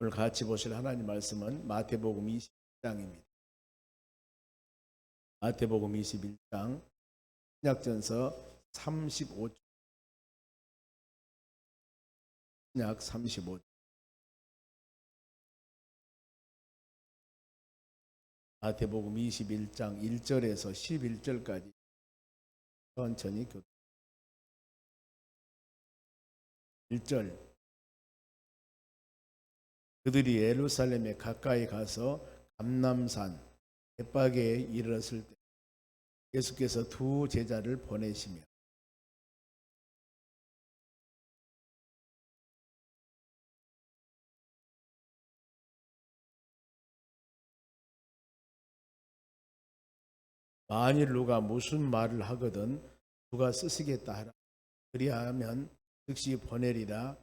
오늘 같이 보실 하나님 말씀은 마태복음 21장입니다. 마태복음 21장 신약전서 35쪽, 신약 35쪽. 마태복음 21장 1절에서 11절까지 천천히 교독. 1절. 그들이 예루살렘에 가까이 가서 감람산 벳박에 이르렀을 때 예수께서 두 제자를 보내시며 만일 누가 무슨 말을 하거든 누가 쓰시겠다 하라. 그리하면 즉시 보내리라.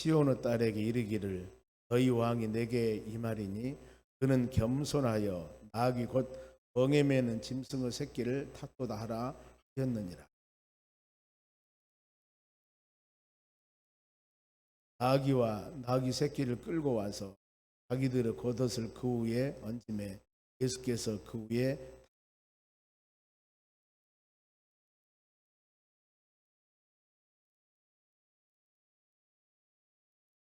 시온의 딸에게 이르기를 너희 왕이 내게 임하리니 그는 겸손하여 나귀 곧 멍에 매는 짐승의 새끼를 탓도다 하라 하였느니라. 나귀와 나귀 새끼를 끌고 와서 자기들의 겉옷을 그 위에 얹음에 예수께서 그 위에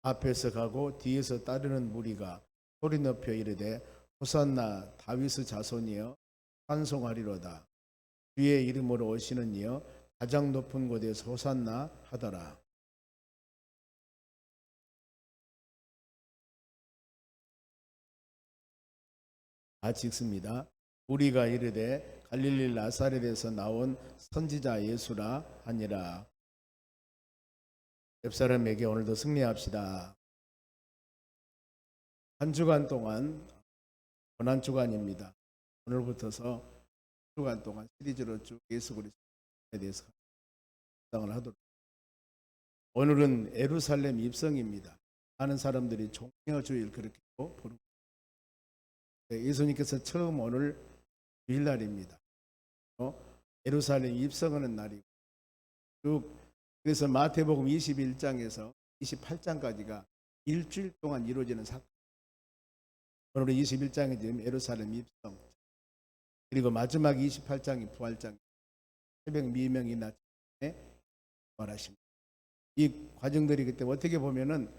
앞에서 가고 뒤에서 따르는 무리가 소리 높여 이르되 호산나 다윗의 자손이여 찬송하리로다. 주의 이름으로 오시는 이여 가장 높은 곳에서 호산나 하더라. 같이 읽습니다. 우리가 이르되 갈릴리 나사렛에서 나온 선지자 예수라 하니라. 옆 사람에게 오늘도 승리합시다. 한 주간 동안 고난 주간입니다. 오늘부터서 한 주간 동안 시리즈로 쭉 예수 그리스도에 대해서 묵상을 하도록. 오늘은 예루살렘 입성입니다. 많은 사람들이 종려주일 그렇게 부르고 예수님께서 처음 오늘 주일날입니다. 예루살렘 입성하는 날이고 쭉 그래서 마태복음 21장에서 28장까지가 일주일 동안 이루어지는 사건. 오늘은 21장이 지금 예루살렘 입성, 그리고 마지막 28장이 부활장, 새벽 미명이 낮에 부활하십니다. 이 과정들이기 때문에 어떻게 보면은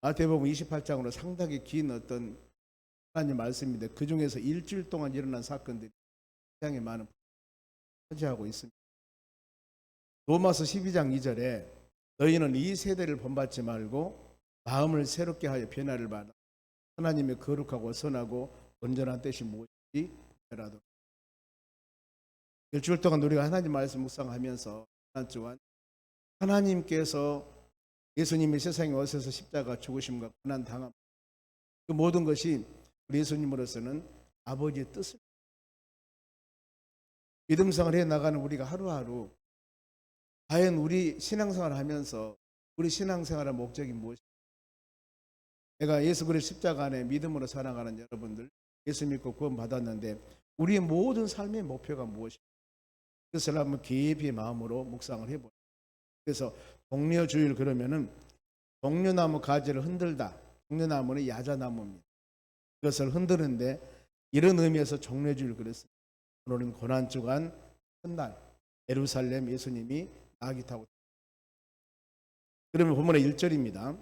마태복음 28장으로 상당히 긴 어떤 하나님 말씀인데 그 중에서 일주일 동안 일어난 사건들이 굉장히 많은 차지하고 있습니다. 로마서 12장 2절에 너희는 이 세대를 본받지 말고 마음을 새롭게 하여 변화를 받아 하나님의 거룩하고 선하고 온전한 뜻이 무엇인지 알아도. 일주일 동안 우리가 하나님 말씀 묵상하면서 한 주간 하나님께서 예수님이 세상에 오셔서 십자가 죽으심과 고난 당함 그 모든 것이 우리 예수님으로서는 아버지의 뜻을 믿음생활 해 나가는 우리가 하루하루 과연 우리 신앙생활을 하면서 우리 신앙생활의 목적이 무엇인가? 내가 예수 그리스도 십자가 안에 믿음으로 살아가는 여러분들, 예수 믿고 구원 받았는데 우리의 모든 삶의 목표가 무엇인가? 그것을 한번 깊이 마음으로 묵상을 해보죠. 그래서 동료주일 그러면은 동료나무 가지를 흔들다. 동료나무는 야자나무입니다. 그것을 흔드는데 이런 의미에서 종려주일 그랬습니다. 오늘은 고난주간 첫날 예루살렘 예수님이 나귀 타고. 그러면 본문의 1절입니다.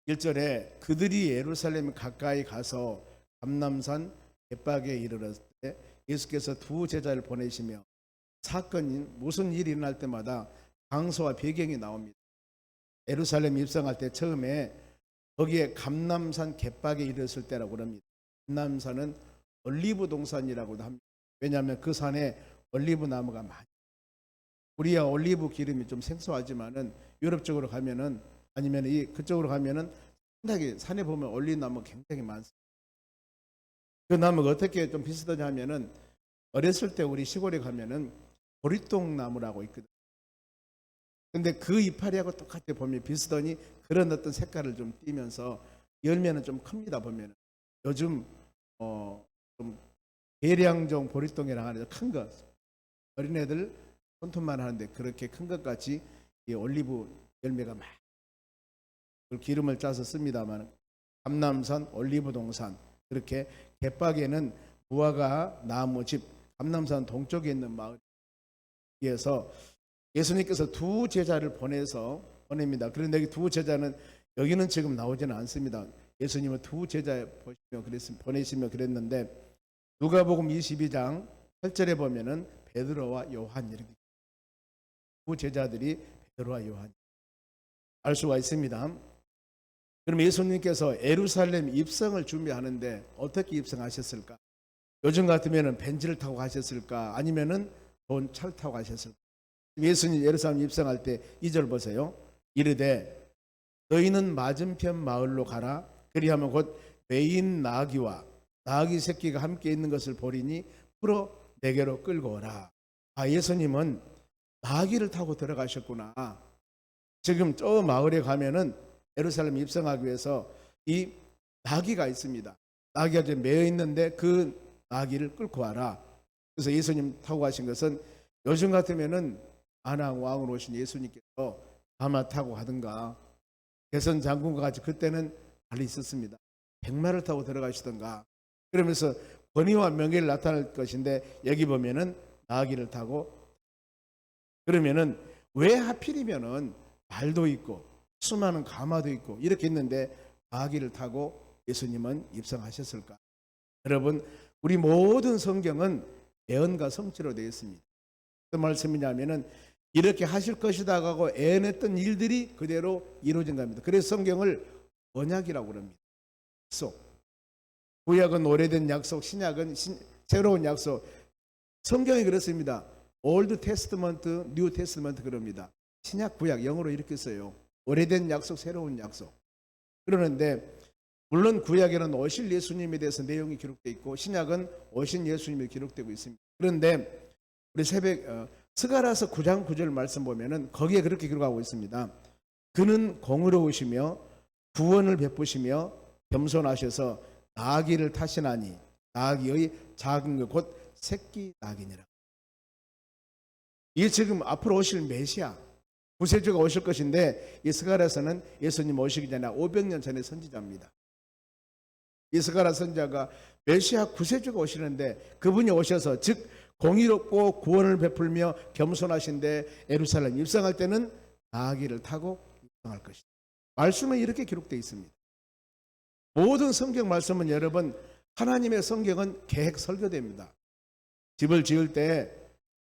1절에 그들이 예루살렘 가까이 가서 감람산 벳박에 이르렀을 때 예수께서 두 제자를 보내시며 사건이 무슨 일이 일어날 때마다 장소와 배경이 나옵니다. 예루살렘 입성할 때 처음에 거기에 감람산 갯박에 이르렀을 때라고 합니다. 감람산은 올리브 동산이라고도 합니다. 왜냐하면 그 산에 올리브 나무가 많이. 우리야 올리브 기름이 좀 생소하지만은 유럽 쪽으로 가면은 아니면 그쪽으로 가면은 상당히 산에 보면 올리브 나무 굉장히 많습니다. 그 나무가 어떻게 좀 비슷하냐 하면은 어렸을 때 우리 시골에 가면은 보리똥 나무라고 있거든요. 근데 그 이파리하고 똑같이 보면 비슷하니 그런 어떤 색깔을 좀 띠면서 열매는 좀 큽니다. 보면은 요즘 좀 계량종 보리똥이랑 하는 큰 거 어린애들 손톱만 하는데 그렇게 큰 것 같이 이 올리브 열매가 막 기름을 짜서 씁니다만, 감람산 올리브 동산, 그렇게 갯박에는 무화과 나무 집, 감람산 동쪽에 있는 마을에서 예수님께서 두 제자를 보냅니다. 그런데 이 두 제자는 여기는 지금 나오지는 않습니다. 예수님은 두 제자 보내시며 그랬는데, 누가복음 22장 8절에 보면은 베드로와 요한, 이렇게 두 제자들이 베드로와 요한 알 수가 있습니다. 그럼 예수님께서 예루살렘 입성을 준비하는데 어떻게 입성하셨을까? 요즘 같으면은 벤츠를 타고 가셨을까? 아니면은 좋은 차를 타고 가셨을까? 예수님 예루살렘 입성할 때 2절 보세요. 이르되 너희는 맞은편 마을로 가라. 그리하면 곧 매인 나귀와 나귀 새끼가 함께 있는 것을 보리니 풀어 내게로 끌고 오라. 아, 예수님은 나귀를 타고 들어가셨구나. 지금 저 마을에 가면은 예루살렘 입성하기 위해서 이 나귀가 있습니다. 나귀가 지금 매여 있는데 그 나귀를 끌고 와라. 그래서 예수님 타고 가신 것은 요즘 같으면은 안왕 왕으로 오신 예수님께서 아마 타고 가든가, 개선 장군과 같이 그때는 달리 있었습니다. 백마를 타고 들어가시던가, 그러면서 권위와 명예를 나타낼 것인데 여기 보면은 나귀를 타고, 그러면은 왜 하필이면은 말도 있고 수많은 가마도 있고 이렇게 있는데 나귀를 타고 예수님은 입성하셨을까? 여러분, 우리 모든 성경은 예언과 성취로 되어 있습니다. 어떤 말씀이냐면은 이렇게 하실 것이다 하고 예언했던 일들이 그대로 이루어진 겁니다. 그래서 성경을 언약이라고 합니다. 약속. 구약은 오래된 약속, 신약은 새로운 약속. 성경이 그렇습니다. 올드 테스트먼트, 뉴 테스트먼트 그럽니다. 신약, 구약 영어로 이렇게 써요. 오래된 약속, 새로운 약속. 그러는데 물론 구약에는 오실 예수님에 대해서 내용이 기록되어 있고 신약은 오신 예수님이 기록되고 있습니다. 그런데 우리 스가랴서 9장 9절 말씀 보면은 거기에 그렇게 기록하고 있습니다. 그는 공의로우시며 구원을 베푸시며 겸손하셔서 나귀를 타시나니 나귀의 작은 것 곧 새끼 나귀니라. 이게 지금 앞으로 오실 메시아 구세주가 오실 것인데, 이 스가랴서는 예수님 오시기 전에 500년 전에 선지자입니다. 이 스가랴 선지자가 메시아 구세주가 오시는데 그분이 오셔서 즉 공의롭고 구원을 베풀며 겸손하신데 예루살렘 입성할 때는 나귀를 타고 입성할 것이다. 말씀은 이렇게 기록되어 있습니다. 모든 성경 말씀은 여러분, 하나님의 성경은 계획 설계됩니다. 집을 지을 때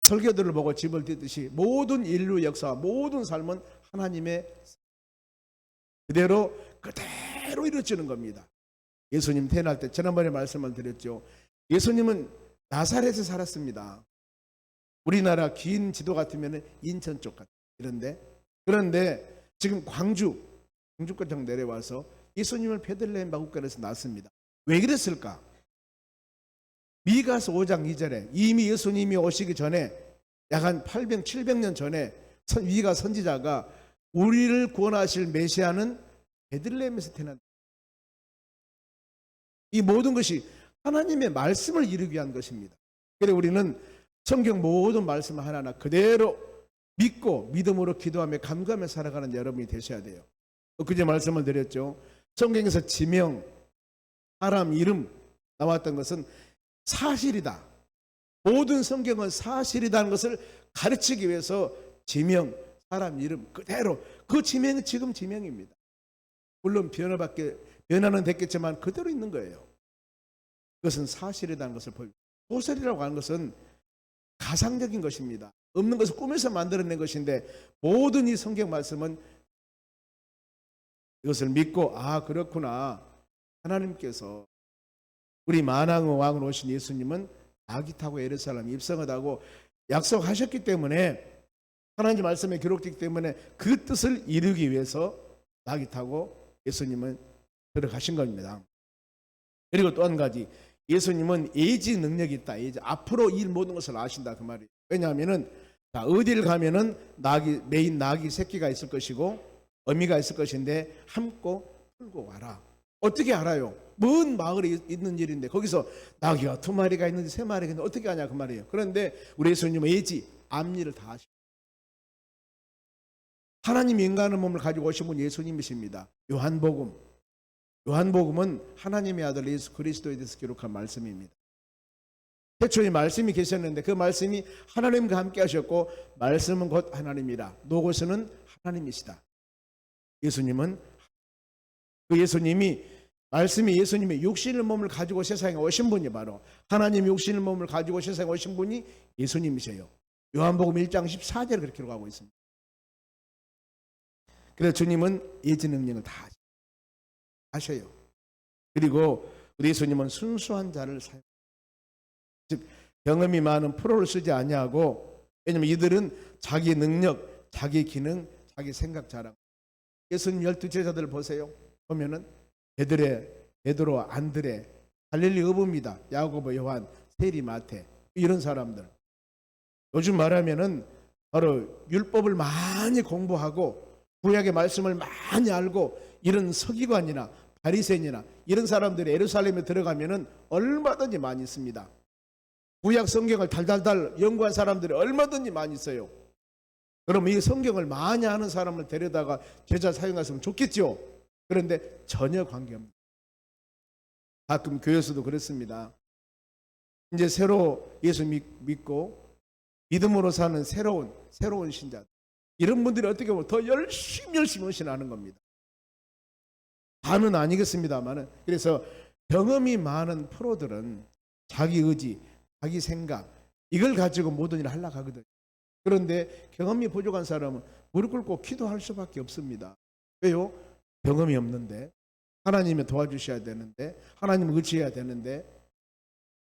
설계도를 보고 집을 짓듯이 모든 인류 역사와 모든 삶은 하나님의 그대로 이루어지는 겁니다. 예수님 태어날 때 지난번에 말씀을 드렸죠. 예수님은 나사렛에 살았습니다. 우리나라 긴 지도 같으면 인천 쪽 같은 이런데, 그런데 지금 광주까지 내려와서 예수님을 베들레헴 마구간에서 낳았습니다. 왜 그랬을까? 미가서 5장 2절에 이미 예수님이 오시기 전에 약 한 800, 700년 전에 미가 선지자가 우리를 구원하실 메시아는 베들레헴에서 태어난다. 이 모든 것이 하나님의 말씀을 이루기 위한 것입니다. 그래서 우리는 성경 모든 말씀 하나하나 그대로 믿고 믿음으로 기도하며 감사하며 살아가는 여러분이 되셔야 돼요. 그제 말씀을 드렸죠. 성경에서 지명, 사람 이름 나왔던 것은 사실이다. 모든 성경은 사실이라는 것을 가르치기 위해서 지명, 사람 이름 그대로, 그 지명은 지금 지명입니다. 물론 변화는 됐겠지만 그대로 있는 거예요. 그것은 사실이라는 것을 보여줍니다. 소설이라고 하는 것은 가상적인 것입니다. 없는 것을 꾸며서 만들어낸 것인데 모든 이 성경 말씀은 이것을 믿고 아 그렇구나, 하나님께서 우리 만왕의 왕으로 오신 예수님은 나귀 타고 예루살렘 입성하다고 약속하셨기 때문에, 하나님 말씀에 기록되기 때문에 그 뜻을 이루기 위해서 나귀 타고 예수님은 들어가신 겁니다. 그리고 또 한 가지, 예수님은 예지 능력이 있다. 예지, 앞으로 일 모든 것을 아신다 그 말이에요. 왜냐하면은 어디를 가면은 메인 나귀 새끼가 있을 것이고 어미가 있을 것인데 함고 풀고 와라. 어떻게 알아요? 먼 마을에 있는 일인데 거기서 나귀가 2마리가 있는지 3마리가 있는지 어떻게 아냐 그 말이에요. 그런데 우리 예수님은 예지, 앞일을 다 하십니다. 하나님 인간의 몸을 가지고 오신 분 예수님이십니다. 요한복음은 하나님의 아들 예수 그리스도에 대해서 기록한 말씀입니다. 태초에 말씀이 계셨는데 그 말씀이 하나님과 함께 하셨고 말씀은 곧 하나님이라. 노고스는 하나님이시다. 예수님은 그 말씀이 예수님의 육신의 몸을 가지고 세상에 오신 분이 바로 하나님 육신의 몸을 가지고 세상에 오신 분이 예수님이세요. 요한복음 1장 14절에 그렇게 기록하고 있습니다. 그래서 주님은 예지 능력을 다 하셔요. 그리고 우리 예수님은 순수한 자를 사용합니다. 즉 경험이 많은 프로를 쓰지 아니하고, 왜냐하면 이들은 자기 능력, 자기 기능, 자기 생각 자랑. 예수님 12제자들을 보세요. 보면은 베드로, 안드레, 갈릴리 어부입니다. 야고보, 요한, 세리, 마태, 이런 사람들. 요즘 말하면은 바로 율법을 많이 공부하고 구약의 말씀을 많이 알고 이런 서기관이나 바리새인이나 이런 사람들이 예루살렘에 들어가면은 얼마든지 많이 있습니다. 구약 성경을 달달달 연구한 사람들이 얼마든지 많이 있어요. 그럼 이 성경을 많이 아는 사람을 데려다가 제자 사용했으면 좋겠죠. 그런데 전혀 관계없습니다. 가끔 교회에서도 그렇습니다. 이제 새로 예수 믿고 믿음으로 사는 새로운 신자, 이런 분들이 어떻게 보면 더 열심히 헌신하는 겁니다. 다는 아니겠습니다만은. 그래서 경험이 많은 프로들은 자기 의지, 자기 생각, 이걸 가지고 모든 일을 하려고 하거든요. 그런데 경험이 부족한 사람은 무릎 꿇고 기도할 수밖에 없습니다. 왜요? 경험이 없는데, 하나님이 도와주셔야 되는데, 하나님을 의지해야 되는데,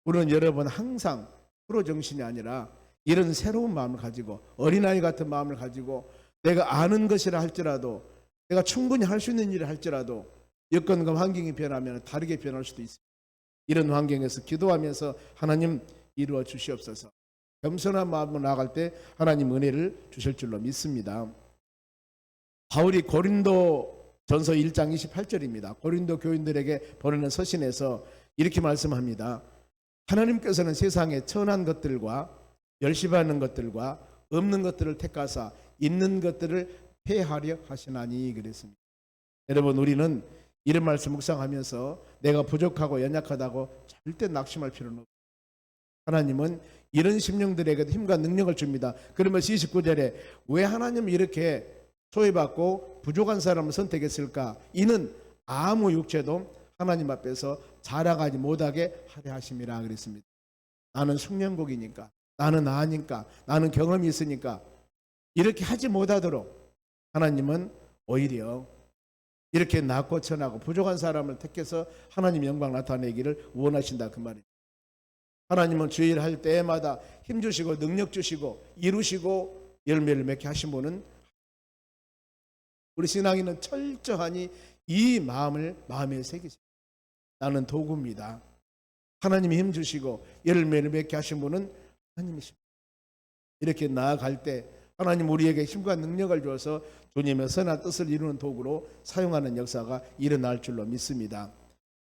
우리는 여러분 항상 프로 정신이 아니라 이런 새로운 마음을 가지고, 어린아이 같은 마음을 가지고, 내가 아는 것이라 할지라도, 내가 충분히 할 수 있는 일을 할지라도 여건과 환경이 변하면 다르게 변할 수도 있습니다. 이런 환경에서 기도하면서 하나님 이루어 주시옵소서. 겸손한 마음으로 나아갈 때 하나님 은혜를 주실 줄로 믿습니다. 바울이 고린도전서 1장 28절입니다. 고린도 교인들에게 보내는 서신에서 이렇게 말씀합니다. 하나님께서는 세상에 천한 것들과 멸시받는 것들과 없는 것들을 택하사 있는 것들을 폐하려 하시나니 그랬습니다. 여러분, 우리는 이런 말씀 묵상하면서 내가 부족하고 연약하다고 절대 낙심할 필요는 없습니다. 하나님은 이런 심령들에게도 힘과 능력을 줍니다. 그러면서 29절에 왜 하나님은 이렇게 소외받고 부족한 사람을 선택했을까? 이는 아무 육체도 하나님 앞에서 자랑하지 못하게 하려 하심이라 그랬습니다. 나는 숙련국이니까, 나는 아니까, 나는 경험이 있으니까 이렇게 하지 못하도록 하나님은 오히려 이렇게 낮고 천하고 부족한 사람을 택해서 하나님 영광 나타내기를 원하신다, 그 말입니다. 하나님은 주일 할 때마다 힘주시고 능력 주시고 이루시고 열매를 맺게 하신 분은, 우리 신앙인은 철저하니 이 마음을 마음에 새기십니다. 나는 도구입니다. 하나님이 힘주시고 열매를 맺게 하신 분은 하나님이십니다. 이렇게 나아갈 때 하나님 우리에게 힘과 능력을 주어서 주님의 선한 뜻을 이루는 도구로 사용하는 역사가 일어날 줄로 믿습니다.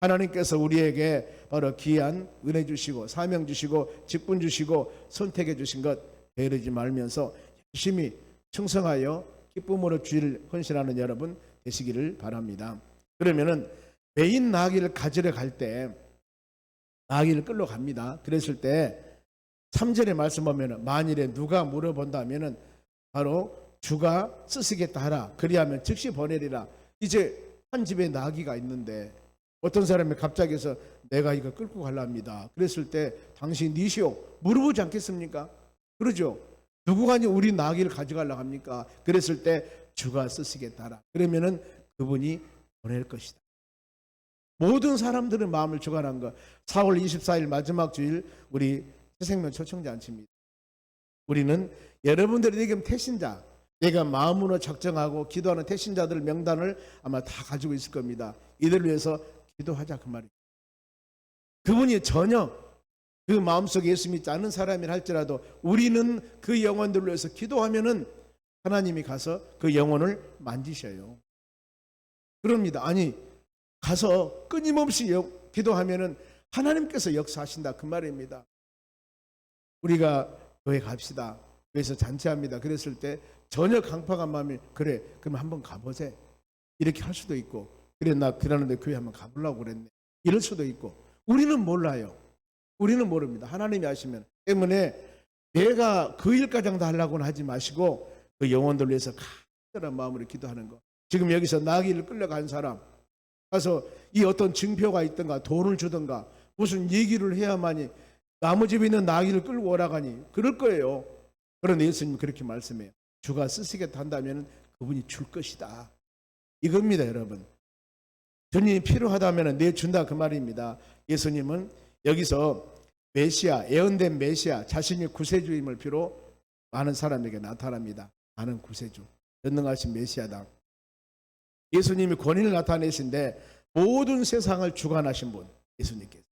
하나님께서 우리에게 바로 귀한 은혜 주시고 사명 주시고 직분 주시고 선택해 주신 것 게으르지 말면서 열심히 충성하여 기쁨으로 주일 헌신하는 여러분 되시기를 바랍니다. 그러면은 매인 나귀를 가지러 갈 때 나귀를 끌러 갑니다. 그랬을 때 3절의 말씀 보면은 만일에 누가 물어본다면은 바로 주가 쓰시겠다 하라. 그리하면 즉시 보내리라. 이제 한 집에 나귀가 있는데 어떤 사람이 갑자기 해서 내가 이거 끌고 가랍니다. 그랬을 때 당신 니시오 물어보지 않겠습니까? 그러죠. 누구가 우리 나귀를 가져가려고 합니까? 그랬을 때 주가 쓰시겠다 하라. 그러면은 그분이 보낼 것이다. 모든 사람들의 마음을 주관한 것. 4월 24일 마지막 주일 우리 새생명 초청잔치입니다. 우리는 여러분들이 지금 태신자, 내가 마음으로 작정하고 기도하는 태신자들 명단을 아마 다 가지고 있을 겁니다. 이들을 위해서 기도하자, 그 말이에요. 그분이 전혀 그 마음속에 예수 믿지 않는 사람이라 할지라도 우리는 그 영혼들을 위해서 기도하면은 하나님이 가서 그 영혼을 만지셔요. 그럽니다. 아니, 가서 끊임없이 기도하면은 하나님께서 역사하신다, 그 말입니다. 우리가 교회 갑시다. 그래서 잔치합니다. 그랬을 때 전혀 강팍한 마음이 그래 그럼 한번 가보자 이렇게 할 수도 있고 그래 나 그러는데 교회 한번 가보려고 그랬네 이럴 수도 있고 우리는 몰라요. 우리는 모릅니다. 하나님이 아시면 때문에 내가 그 일가정 다 하려고는 하지 마시고 그 영혼들 위해서 간절한 마음으로 기도하는 거. 지금 여기서 나귀를 끌려간 사람 가서 이 어떤 증표가 있던가 돈을 주던가 무슨 얘기를 해야만이 나무 집에 있는 나귀를 끌고 오라가니 그럴 거예요. 그런데 예수님 그렇게 말씀해요. 주가 쓰시겠다 한다면 그분이 줄 것이다. 이겁니다, 여러분. 주님이 필요하다면 내준다 그 말입니다. 예수님은 여기서 메시아, 예언된 메시아, 자신이 구세주임을 비로 많은 사람에게 나타납니다. 많은 구세주, 전능하신 메시아다. 예수님이 권위를 나타내신데 모든 세상을 주관하신 분, 예수님께서.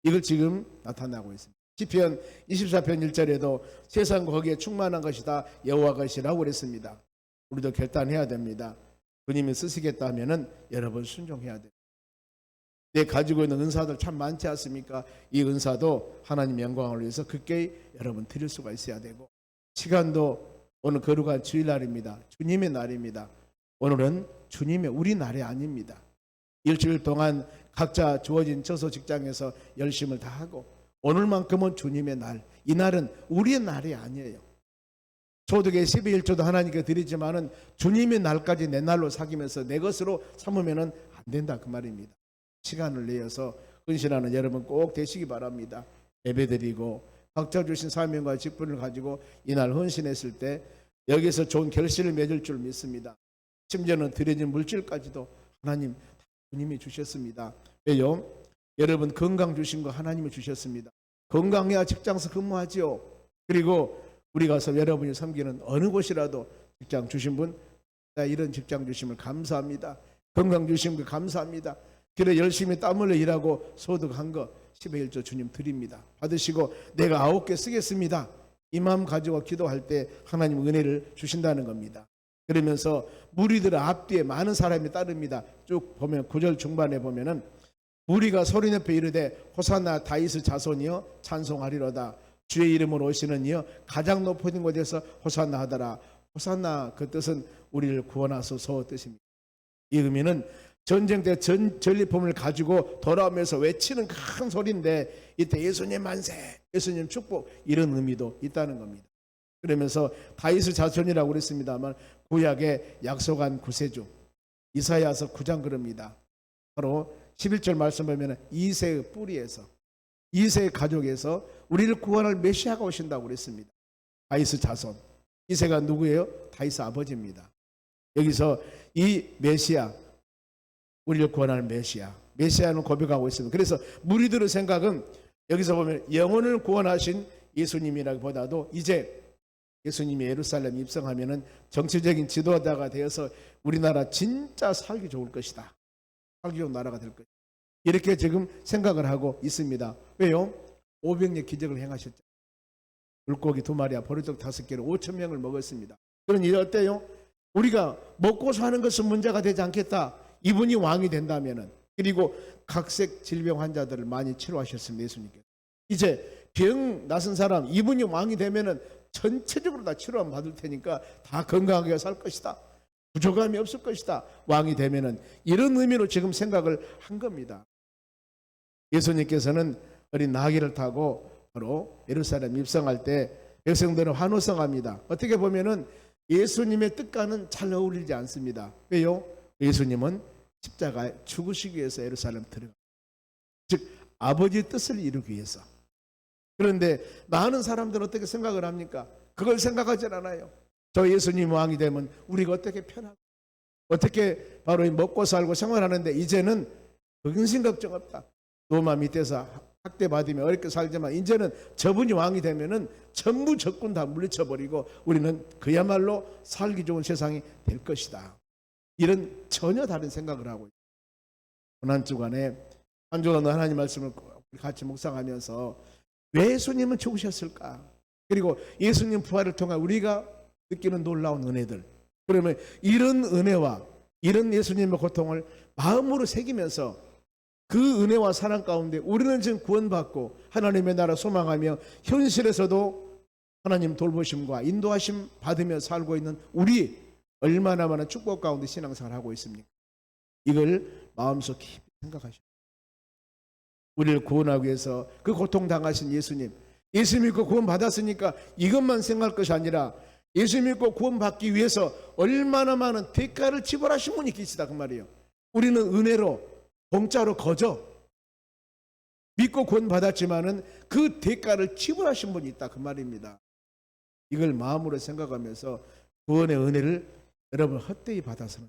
이걸 지금 나타나고 있습니다. 시편 24편 1절에도 세상과 거기에 충만한 것이다 여호와 것이라고 그랬습니다. 우리도 결단해야 됩니다. 주님이 쓰시겠다 하면은 여러분 순종해야 돼요. 내 가지고 있는 은사들 참 많지 않습니까? 이 은사도 하나님 영광을 위해서 굳게 여러분 드릴 수가 있어야 되고 시간도 오늘 거룩한 주일날입니다. 주님의 날입니다. 오늘은 주님의 우리 날이 아닙니다. 일주일 동안 각자 주어진 처소 직장에서 열심을 다하고 오늘만큼은 주님의 날, 이 날은 우리의 날이 아니에요. 소득의 12일조도 하나님께 드리지만은 주님의 날까지 내 날로 사귀면서 내 것으로 삼으면은 안 된다 그 말입니다. 시간을 내어서 헌신하는 여러분 꼭 되시기 바랍니다. 예배드리고 각자 주신 사명과 직분을 가지고 이날 헌신했을 때 여기서 좋은 결실을 맺을 줄 믿습니다. 심지어는 드려진 물질까지도 하나님 주님이 주셨습니다. 왜요? 여러분 건강 주신 거 하나님이 주셨습니다. 건강해야 직장에서 근무하지요. 그리고 우리 가서 여러분이 섬기는 어느 곳이라도 직장 주신 분 이런 직장 주심을 감사합니다. 건강 주신 거 감사합니다. 그래 열심히 땀 흘려 일하고 소득한 거 10의 1조 주님 드립니다. 받으시고 내가 9개 쓰겠습니다. 이 마음 가지고 기도할 때 하나님 은혜를 주신다는 겁니다. 그러면서 무리들 앞뒤에 많은 사람이 따릅니다. 쭉 보면 9절 중반에 보면은 무리가 소리내어 이르되 호산나 다윗의 자손이여 찬송하리로다. 주의 이름으로 오시는 이여 가장 높은 곳에서 호산나 하더라. 호산나 그 뜻은 우리를 구원하소서 뜻입니다. 이 의미는 전쟁 때 전리품을 가지고 돌아오면서 외치는 큰 소리인데 이때 예수님 만세, 예수님 축복 이런 의미도 있다는 겁니다. 그러면서 다윗의 자손이라고 그랬습니다만 구약의 약속한 구세주 이사야서 9장 그럽니다. 바로 11절 말씀 보면 이새의 뿌리에서 이새의 가족에서 우리를 구원할 메시아가 오신다고 그랬습니다. 다윗의 자손 이새가 누구예요? 다윗의 아버지입니다. 여기서 이 메시아 우리를 구원하는 메시아는 고백하고 있습니다. 그래서 무리들의 생각은 여기서 보면 영혼을 구원하신 예수님이라기보다도 이제 예수님이 예루살렘 입성하면은 정치적인 지도자가 되어서 우리나라 진짜 살기 좋을 것이다. 살기 좋은 나라가 될 것이다. 이렇게 지금 생각을 하고 있습니다. 왜요? 500년 기적을 행하셨죠. 물고기 2마리와 보리떡 5개로 5,000명을 먹었습니다. 그런 일 어때요? 우리가 먹고 사는 것은 문제가 되지 않겠다. 이분이 왕이 된다면은 그리고 각색 질병 환자들을 많이 치료하셨습니다. 예수님께서. 이제 병 나선 사람 이분이 왕이 되면은 전체적으로 다 치료만 받을 테니까 다 건강하게 살 것이다. 부족함이 없을 것이다. 왕이 되면은 이런 의미로 지금 생각을 한 겁니다. 예수님께서는 어린 나귀를 타고 바로 예루살렘 입성할 때 백성들은 환호성합니다. 어떻게 보면은 예수님의 뜻과는 잘 어울리지 않습니다. 왜요? 예수님은 십자가에 죽으시기 위해서 예루살렘 들어가. 즉 아버지의 뜻을 이루기 위해서. 그런데 많은 사람들은 어떻게 생각을 합니까? 그걸 생각하지 않아요. 저 예수님 왕이 되면 우리가 어떻게 편하고 어떻게 바로 먹고 살고 생활하는데 이제는 근심 걱정 없다. 로마 밑에서 학대받으며 어렵게 살지만 이제는 저분이 왕이 되면은 전부 적군 다 물리쳐버리고 우리는 그야말로 살기 좋은 세상이 될 것이다. 이런 전혀 다른 생각을 하고 있습니다. 고난 주간에 한 주간 하나님 말씀을 같이 묵상하면서 왜 예수님은 죽으셨을까? 그리고 예수님 부활을 통해 우리가 느끼는 놀라운 은혜들. 그러면 이런 은혜와 이런 예수님의 고통을 마음으로 새기면서 그 은혜와 사랑 가운데 우리는 지금 구원받고 하나님의 나라 소망하며 현실에서도 하나님 돌보심과 인도하심 받으며 살고 있는 우리 얼마나 많은 축복 가운데 신앙생활을 하고 있습니까? 이걸 마음속 깊이 생각하십시오. 우리를 구원하기 위해서 그 고통 당하신 예수님, 예수 믿고 구원 받았으니까 이것만 생각할 것이 아니라 예수 믿고 구원 받기 위해서 얼마나 많은 대가를 지불하신 분이 계시다 그 말이에요. 우리는 은혜로 공짜로 거저 믿고 구원 받았지만은 그 대가를 지불하신 분이 있다 그 말입니다. 이걸 마음으로 생각하면서 구원의 은혜를 여러분 헛되이 받아서는,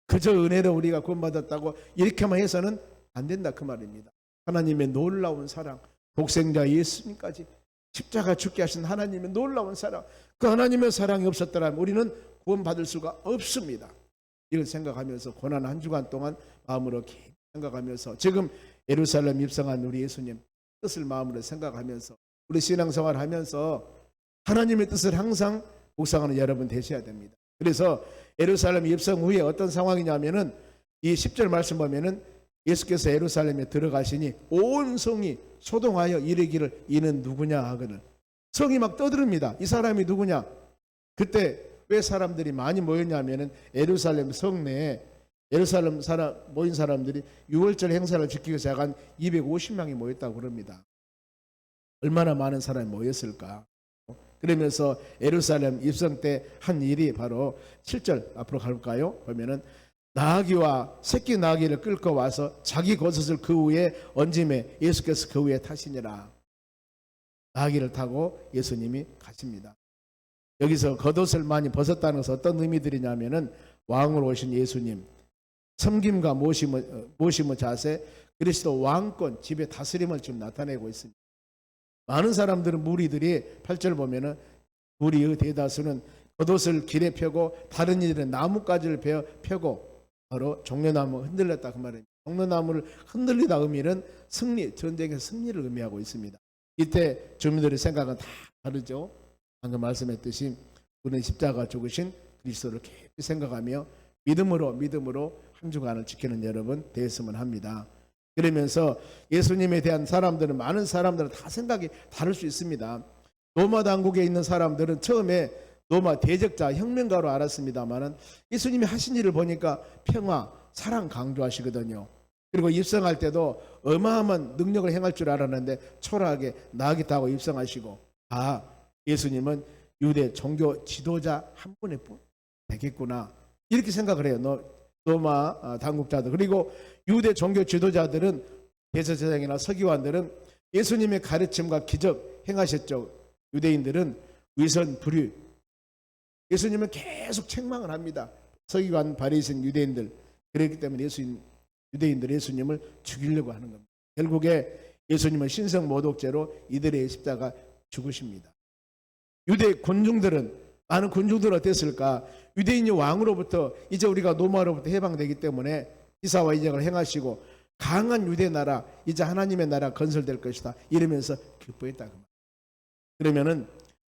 그저 은혜로 우리가 구원받았다고 이렇게만 해서는 안 된다 그 말입니다. 하나님의 놀라운 사랑, 독생자 예수님까지 십자가 죽게 하신 하나님의 놀라운 사랑, 그 하나님의 사랑이 없었더라면 우리는 구원받을 수가 없습니다. 이걸 생각하면서 고난 한 주간 동안 마음으로 깊이 생각하면서 지금 예루살렘 입성한 우리 예수님 뜻을 마음으로 생각하면서 우리 신앙생활을 하면서 하나님의 뜻을 항상 묵상하는 여러분 되셔야 됩니다. 그래서 예루살렘 입성 후에 어떤 상황이냐면은 이 10절 말씀 보면은 예수께서 예루살렘에 들어가시니 온 성이 소동하여 이르기를 이는 누구냐 하거늘, 성이 막 떠들읍니다. 이 사람이 누구냐? 그때 왜 사람들이 많이 모였냐면은 예루살렘 성내에 예루살렘 모인 사람들이 6월절 행사를 지키기 위해서 약 한 250명이 모였다고 그럽니다. 얼마나 많은 사람이 모였을까? 그러면서 예루살렘 입성 때 한 일이 바로 7절 앞으로 갈까요? 보면은 나귀와 새끼 나귀를 끌고 와서 자기 겉옷을 그 위에 얹음에 예수께서 그 위에 타시니라. 나귀를 타고 예수님이 가십니다. 여기서 겉옷을 많이 벗었다는 것은 어떤 의미들이냐면은 왕으로 오신 예수님, 섬김과 모심의 자세, 그리스도 왕권, 지배 다스림을 지금 나타내고 있습니다. 많은 사람들은 무리들이 8절 보면은 무리의 대다수는 겉옷을 길에 펴고 다른 이들은 나뭇가지를 펴고 바로 종려나무 흔들렸다 그 말입니다. 종려나무를 흔들리다 의미는 승리, 전쟁의 승리를 의미하고 있습니다. 이때 주민들의 생각은 다 다르죠. 방금 말씀했듯이 우리는 십자가 죽으신 그리스도를 깊이 생각하며 믿음으로 한 주간을 지키는 여러분 되었으면 합니다. 그러면서 예수님에 대한 사람들은, 많은 사람들은 다 생각이 다를 수 있습니다. 로마 당국에 있는 사람들은 처음에 로마 대적자, 혁명가로 알았습니다만은 예수님이 하신 일을 보니까 평화, 사랑 강조하시거든요. 그리고 입성할 때도 어마어마한 능력을 행할 줄 알았는데 초라하게 나귀 타고 입성하시고, 예수님은 유대 종교 지도자 한 분의 분 되겠구나 이렇게 생각을 해요. 로마 당국자들, 그리고 유대 종교 지도자들은, 대제사장이나 서기관들은 예수님의 가르침과 기적 행하셨죠. 유대인들은 위선 불의, 예수님은 계속 책망을 합니다. 서기관 바리새인 유대인들, 그렇기 때문에 유대인들 예수님을 죽이려고 하는 겁니다. 결국에 예수님은 신성모독죄로 이들의 십자가 죽으십니다. 유대 군중들은, 많은 군중들은 어땠을까? 유대인이 왕으로부터 이제 우리가 로마로부터 해방되기 때문에 기사와 이적을 행하시고 강한 유대 나라, 이제 하나님의 나라 건설될 것이다 이러면서 기뻐했다. 그러면은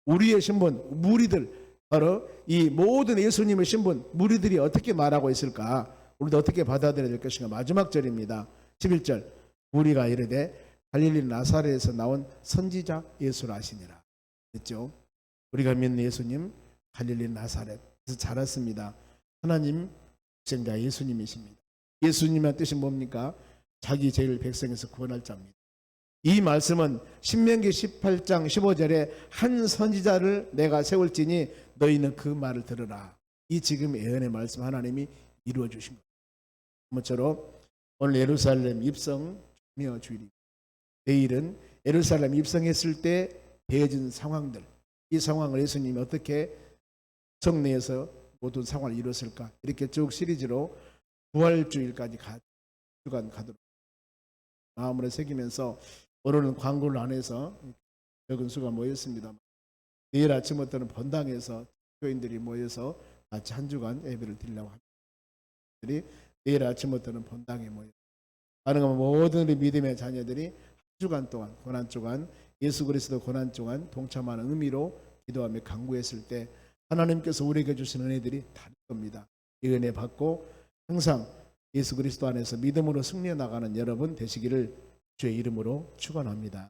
우리의 신분, 무리들, 바로 이 모든 예수님의 신분, 무리들이 어떻게 말하고 있을까? 우리도 어떻게 받아들여야 될 것인가? 마지막 절입니다. 11절, 무리가 이르되 갈릴리 나사렛에서 나온 선지자 예수를 아시니라. 됐죠? 우리가 믿는 예수님 갈릴리 나사렛에서 자랐습니다. 하나님 독생자 예수님이십니다. 예수님의 뜻이 뭡니까? 자기 제일 백성에서 구원할 자입니다. 이 말씀은 신명기 18장 15절에 한 선지자를 내가 세울지니 너희는 그 말을 들으라. 이 지금 예언의 말씀 하나님이 이루어 주신 겁니다. 모처럼 오늘 예루살렘 입성 중요 주일입니다. 내일은 예루살렘 입성했을 때 되어진 상황들, 이 상황을 예수님이 어떻게 성내에서 모든 상황을 이뤘을까, 이렇게 쭉 시리즈로 부활주일까지 주간 가도록 마음으로 새기면서, 오늘은 광고를 안 해서 적은 수가 모였습니다. 내일 아침부터는 본당에서 교인들이 모여서 같이 한 주간 예배를 드리려고 합니다. 내일 아침부터는 본당에 모여 가능하면 모든 우리 믿음의 자녀들이 한 주간 동안, 고난 주간, 예수 그리스도 고난 주간 동참하는 의미로 기도하며 간구했을 때 하나님께서 우리에게 주신 은혜들이 다를 겁니다. 이 은혜 받고 항상 예수 그리스도 안에서 믿음으로 승리해 나가는 여러분 되시기를 주의 이름으로 축원합니다.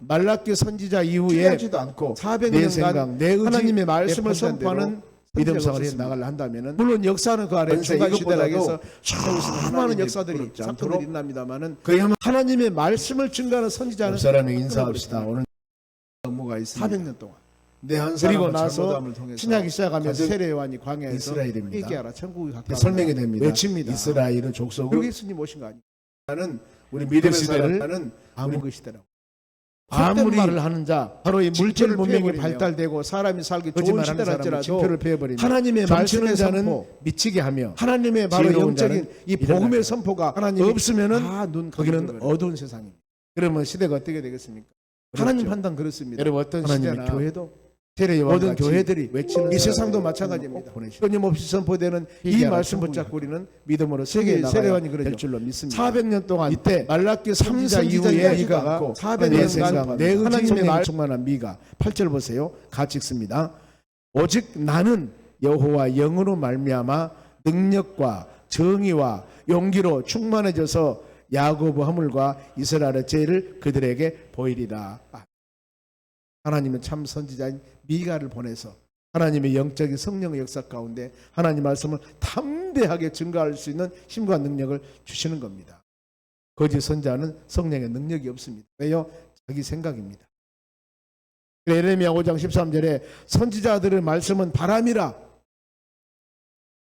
말라기 선지자 이후에 필요하지도 않고 내 생각, 400년간 내 의지, 하나님의 내 말씀을 판단대로 선포하는 믿음생활을 해 없었습니다. 나가려 한다면은 물론 역사는 그 아래 그런데 중간 시대락에서 이것보다도 수많은 하나님이 역사들이 부럽지 사건들이 않도록 있납니다만은 그야말로 하나님의 말씀을 증거하는 선지자는 옆 사람에게 인사합시다. 오늘 업무가 있습니다. 400년 동안 내 한 그리고 그리고 나서 잘못함을 통해서 신약이 시작하면 가족 세례요한이 광야에서 이스라엘입니다. 회개하라 천국이 가까워 설명이 됩니다. 외칩니다. 이스라엘은 그게 족속을 예수님 오신 거 아니에요? 나는 우리 믿음의 시대를 사람은 암흑의 시대라고. 아무리 아무리 말을 하는 자, 바로 이 물질 진표를 문명이 폐해버리며 발달되고 사람이 살기 좋은 거짓말하는 사람은 시대랄지라도 진표를 폐해버리며 하나님의 정치는 말씀의 자는 선포, 미치게 하며 하나님의 바로 지혜로운 영적인 자는 이 일어나게 복음의 하며 선포가 하나님이 없으면은 다눈 거기는 어두운 세상입니다. 그러면 시대가 어떻게 되겠습니까? 하나님 판단 그렇습니다. 여러분 어떤 하나님의 시대나 교회도 세례요한 모든 같이 교회들이 외치는 이 사람을 세상도 꼭 마찬가지입니다. 보내시오. 끊임없이 선포되는 이 회개하라, 말씀 천국이 붙잡고 가까워. 우리는 믿음으로 세계 세계에 나가야 세례관이 될 그러죠. 줄로 믿습니다. 400년 동안 이때 말라기 선지자 3선지자 이후에 이후에 미가 미가 400년간 내 하나님의 하나님의 말 충만한 미가 8절 보세요. 같이 읽습니다. 오직 나는 여호와 영으로 말미암아 능력과 정의와 용기로 충만해져서 야고보 허물과 이스라엘의 죄를 그들에게 보이리라. 하나님은 참 선지자인 미가를 보내서 하나님의 영적인 성령의 역사 가운데 하나님 말씀을 담대하게 증거할 수 있는 힘과 능력을 주시는 겁니다. 거짓 선지자는 성령의 능력이 없습니다. 왜요? 자기 생각입니다. 예레미야 5장 13절에 선지자들의 말씀은 바람이라.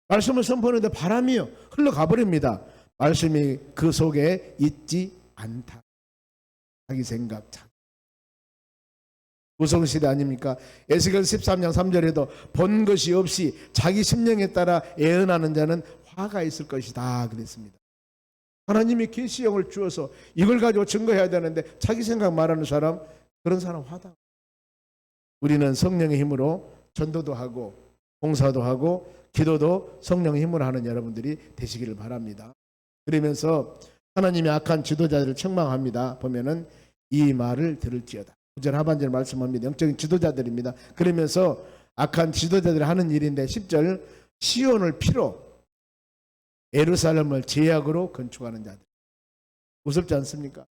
말씀을 선포하는데 바람이요 흘러가 버립니다. 말씀이 그 속에 있지 않다. 자기 생각, 무성시대 아닙니까? 에스겔 13장 3절에도 본 것이 없이 자기 심령에 따라 예언하는 자는 화가 있을 것이다 그랬습니다. 하나님이 계시형을 주어서 이걸 가지고 증거해야 되는데 자기 생각 말하는 사람, 그런 사람 화다. 우리는 성령의 힘으로 전도도 하고 봉사도 하고 기도도 성령의 힘으로 하는 여러분들이 되시기를 바랍니다. 그러면서 하나님이 악한 지도자들을 책망합니다. 보면은 이 말을 들을지어다. 9절 하반절 말씀합니다. 영적인 지도자들입니다. 그러면서 악한 지도자들이 하는 일인데 10절 시온을 피로 예루살렘을 제약으로 건축하는 자들. 무섭지 않습니까?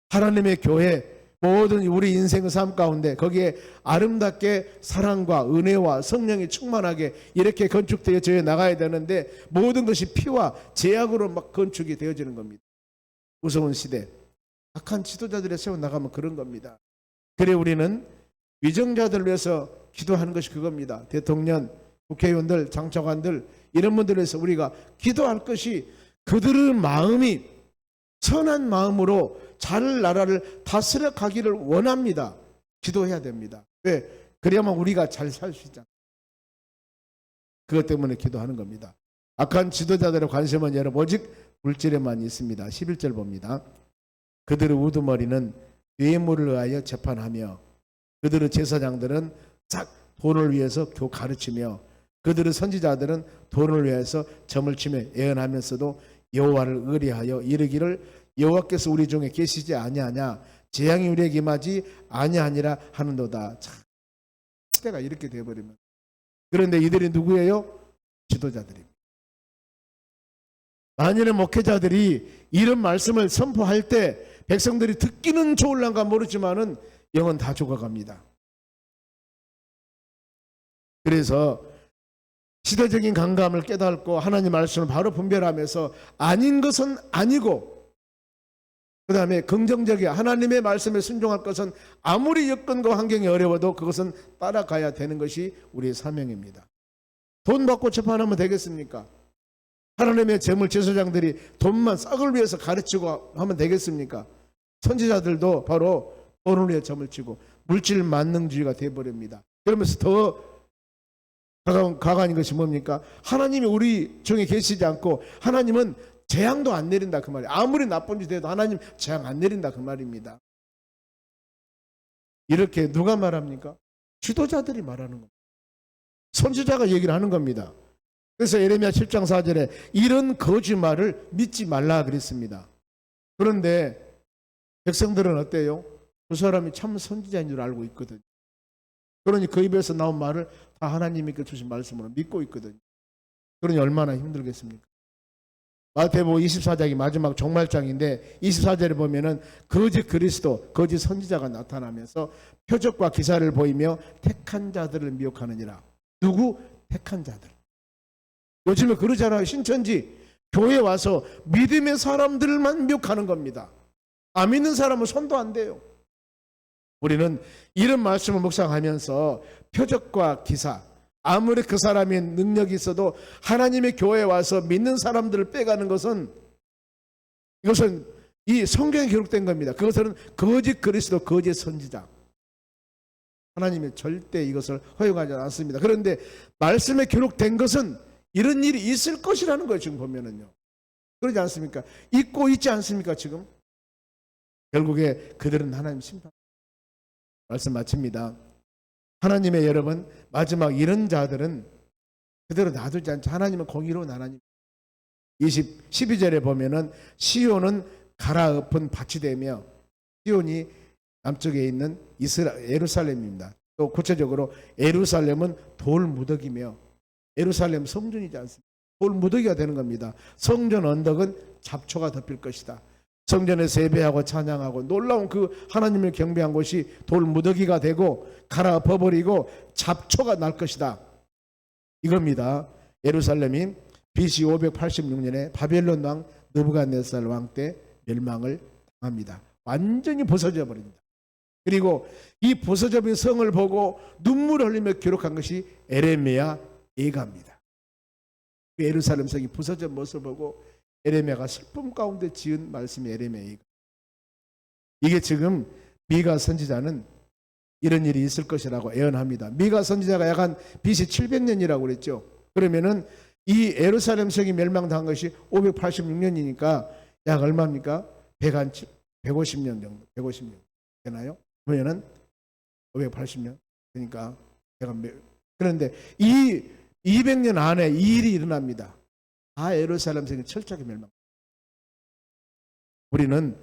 하나님의 교회 모든 우리 인생의 삶 가운데 거기에 아름답게 사랑과 은혜와 성령이 충만하게 이렇게 건축되어 나가야 되는데 모든 것이 피와 제약으로 막 건축이 되어지는 겁니다. 무서운 시대. 악한 지도자들이 세워나가면 그런 겁니다. 그래 우리는 위정자들을 위해서 기도하는 것이 그겁니다. 대통령, 국회의원들, 장차관들 이런 분들을 위해서 우리가 기도할 것이 그들의 마음이 선한 마음으로 잘 나라를 다스려 가기를 원합니다. 기도해야 됩니다. 왜? 그래야만 우리가 잘 살 수 있잖아요. 그것 때문에 기도하는 겁니다. 악한 지도자들의 관심은 여러분 오직 물질에만 있습니다. 11절 봅니다. 그들의 우두머리는 뇌물을 의하여 재판하며 그들의 제사장들은 싹 돈을 위해서 가르치며 그들의 선지자들은 돈을 위해서 점을 치며 예언하면서도 여호와를 의뢰하여 이르기를 여호와께서 우리 중에 계시지 아니하냐 재앙이 우리에게 임하지 아니하니라 하는도다. 참, 시대가 이렇게 되어버리면 그런데 이들이 누구예요? 지도자들입니다. 만일의 목회자들이 이런 말씀을 선포할 때 백성들이 듣기는 좋을란가 모르지만은 영은 다 죽어갑니다. 그래서 시대적인 감감을 깨닫고 하나님 말씀을 바로 분별하면서 아닌 것은 아니고 그 다음에 긍정적이야 하나님의 말씀에 순종할 것은 아무리 여건과 환경이 어려워도 그것은 따라가야 되는 것이 우리의 사명입니다. 돈 받고 재판하면 되겠습니까? 하나님의 재물 제사장들이 돈만 싹을 위해서 가르치고 하면 되겠습니까? 선지자들도 바로 돈을 위해 점을 치고 물질 만능주의가 되어버립니다. 그러면서 더 가관인 것이 뭡니까? 하나님이 우리 중에 계시지 않고 하나님은 재앙도 안 내린다 그 말이에요. 아무리 나쁜 짓 해도 하나님 재앙 안 내린다 그 말입니다. 이렇게 누가 말합니까? 지도자들이 말하는 겁니다. 선지자가 얘기를 하는 겁니다. 그래서 예레미야 7장 4절에 이런 거짓말을 믿지 말라 그랬습니다. 그런데 백성들은 어때요? 그 사람이 참 선지자인 줄 알고 있거든요. 그러니 그 입에서 나온 말을 다 하나님께 주신 말씀으로 믿고 있거든요. 그러니 얼마나 힘들겠습니까? 마태복음 24장이 마지막 종말장인데 24절에 보면은 거짓 그리스도, 거짓 선지자가 나타나면서 표적과 기사를 보이며 택한 자들을 미혹하느니라. 누구? 택한 자들. 요즘에 그러잖아요. 신천지 교회 와서 믿음의 사람들만 미혹하는 겁니다. 안 믿는 사람은 손도 안 대요. 우리는 이런 말씀을 묵상하면서 표적과 기사, 아무리 그 사람이 능력이 있어도 하나님의 교회에 와서 믿는 사람들을 빼가는 것은, 이것은 이 성경에 기록된 겁니다. 그것은 거짓 그리스도, 거짓 선지자. 하나님이 절대 이것을 허용하지 않습니다. 그런데 말씀에 기록된 것은 이런 일이 있을 것이라는 거예요. 지금 보면은요. 그러지 않습니까? 있고 있지 않습니까? 지금 결국에 그들은 하나님 심판. 말씀 마칩니다. 하나님의 여러분, 마지막 이런 자들은 그대로 놔두지 않죠. 하나님은 공의로운 하나님. 12절에 보면은 시온은 갈아엎은 밭이 되며, 시온이 남쪽에 있는 예루살렘입니다. 또 구체적으로 예루살렘은 돌무더기며, 예루살렘 성전이지 않습니까? 돌무더기가 되는 겁니다. 성전 언덕은 잡초가 덮일 것이다. 성전에서 예배하고 찬양하고 놀라운 그 하나님을 경배한 곳이 돌무더기가 되고 갈아엎어버리고 잡초가 날 것이다. 이겁니다. 예루살렘이 BC 586년에 바벨론 왕 느부갓네살 왕 때 멸망을 당합니다. 완전히 부서져 버립니다. 그리고 이 부서져 버린 성을 보고 눈물을 흘리며 기록한 것이 에레미야 예가입니다. 예루살렘 성이 부서진 모습을 보고 에레미야가 슬픔 가운데 지은 말씀이 에레미야 예가. 이게 지금 미가 선지자는 이런 일이 있을 것이라고 예언합니다. 미가 선지자가 약 한 BC 700년이라고 그랬죠. 그러면은 이 예루살렘 성이 멸망당한 것이 586년이니까 약 얼마입니까? 150년 정도, 150년 되나요? 그러면은 580년 그러니까 그런데 이 200년 안에 이 일이 일어납니다. 예루살렘 성이 철저하게 멸망. 우리는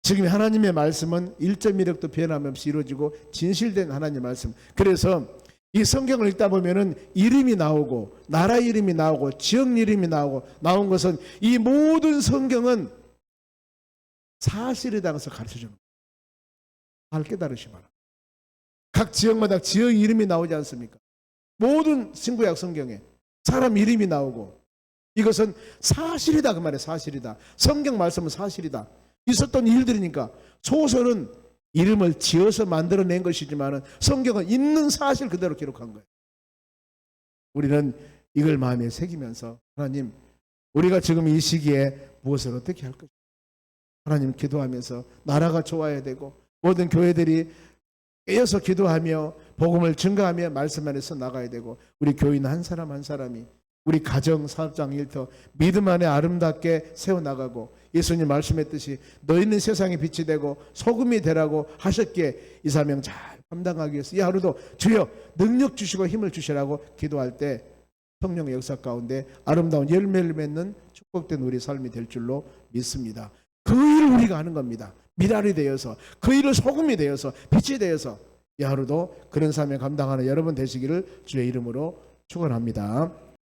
지금 하나님의 말씀은 1.1획도 변함없이 이루어지고 진실된 하나님의 말씀. 그래서 이 성경을 읽다 보면은 이름이 나오고 나라 이름이 나오고 지역 이름이 나온 것은 이 모든 성경은 사실에 대해서 가르쳐주는 거예요. 잘 깨달으시 바랍니다. 각 지역마다 지역 이름이 나오지 않습니까? 모든 신구약 성경에 사람 이름이 나오고 이것은 사실이다 그 말이에요. 사실이다. 성경 말씀은 사실이다. 있었던 일들이니까. 소설은 이름을 지어서 만들어낸 것이지만 성경은 있는 사실 그대로 기록한 거예요. 우리는 이걸 마음에 새기면서 하나님, 우리가 지금 이 시기에 무엇을 어떻게 할 것인가. 하나님 기도하면서 나라가 좋아야 되고 모든 교회들이 깨어서 기도하며 복음을 증거하며 말씀 안에서 나가야 되고 우리 교인 한 사람 한 사람이 우리 가정, 사업장, 일터 믿음 안에 아름답게 세워나가고 예수님 말씀했듯이 너희는 세상의 빛이 되고 소금이 되라고 하셨기에 이 사명 잘 감당하기 위해서 이 하루도 주여 능력 주시고 힘을 주시라고 기도할 때 성령의 역사 가운데 아름다운 열매를 맺는 축복된 우리 삶이 될 줄로 믿습니다. 그 일을 우리가 하는 겁니다. 미랄이 되어서 그 일을 소금이 되어서 빛이 되어서 이 하루도 그런 삶을 감당하는 여러분 되시기를 주의 이름으로 축원합니다.